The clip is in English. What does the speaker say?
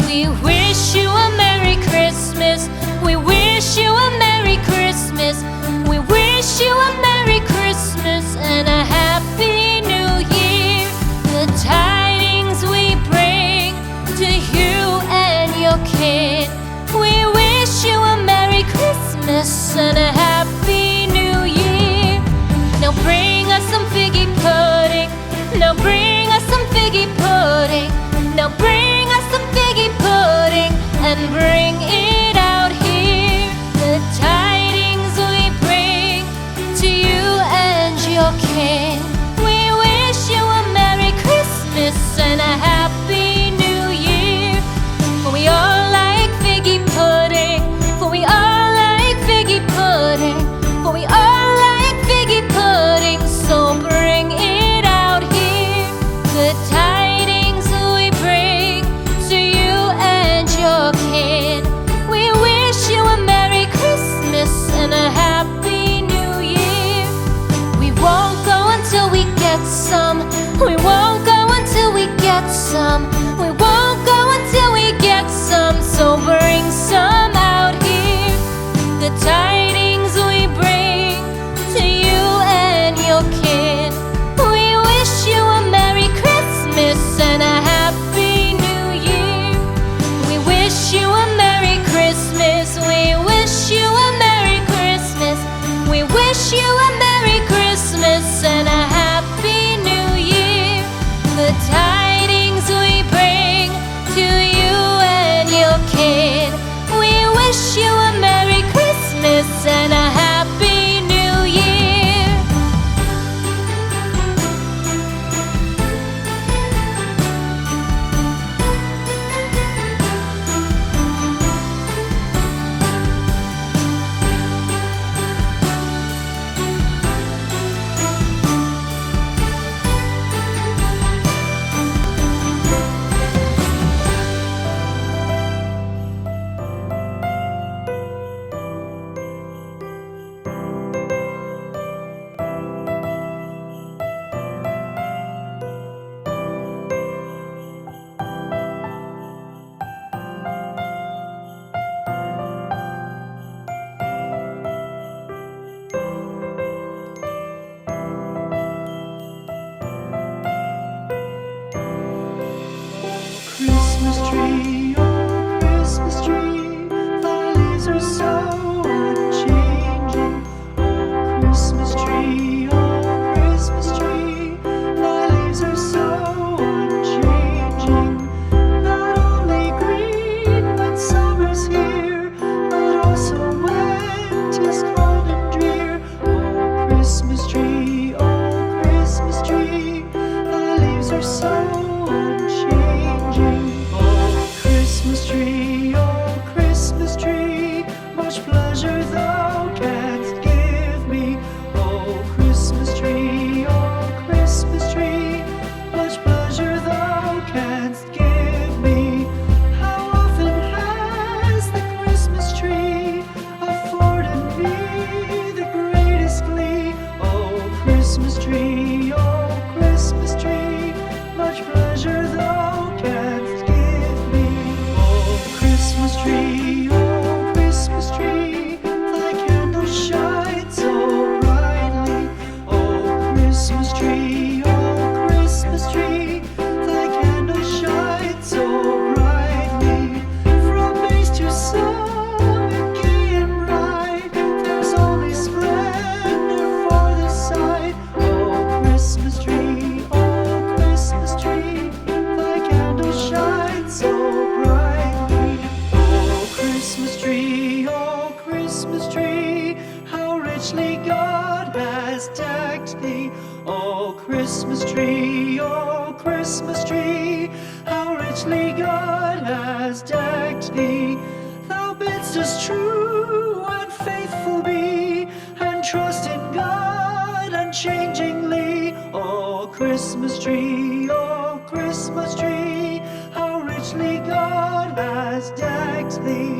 We wish you a Merry Christmas. We wish you a Merry Christmas. We wish you a Merry Christmas and a Happy New Year. The tidings we bring to you and your kid. We wish you a Merry Christmas and a Happy New Year. Now bring us some figgy pudding. Now bring us some figgy pudding. Now bring us some figgy pudding and bring it out here. The tidings we bring to you and your kin. We wish you a Merry Christmas and a Happy New Year. For we all like figgy pudding. For we all like figgy pudding. For we all like figgy pudding. So bring it out here. The tidings we bring to you and your kid. We wish you a Merry Christmas and a Happy New Year. We won't go until we get some. We won't go until we get some. We won't go until we get some. So bring some out here. The tidings we bring to you and your kid. We wish you a Merry Christmas and a Happy New Year. We wish you a Merry Christmas. We wish you a Merry Christmas. We wish you a Merry Christmas and a Happy New Year. The tidings we bring to you and your kid. We wish you a Merry Christmas and a Happy New Year. Christmas tree, oh Christmas tree, thy leaves are so unchanging. Oh Christmas tree, thy leaves are so unchanging. Not only green when summer's here, but also when 'tis cold and drear. Oh Christmas tree, thy leaves are so unchanging. Oh Christmas tree, much pleasure thou canst give me. Oh Christmas tree, much pleasure thou canst give me. How often has the Christmas tree afforded me the greatest glee? Oh Christmas tree, much pleasure thou canst give me. Oh Christmas tree, thy candle shines so brightly. Oh Christmas tree, thy candle shines so brightly. From base to summit, gay and bright, there's only splendor for the sight. Oh Christmas tree, thy candle shines so brightly. Oh Christmas tree, how richly God has decked thee. Oh Christmas tree, how richly God has decked thee. Thou bidst us true and faithful be, and trust in God unchangingly. Oh Christmas tree, how richly God has decked thee.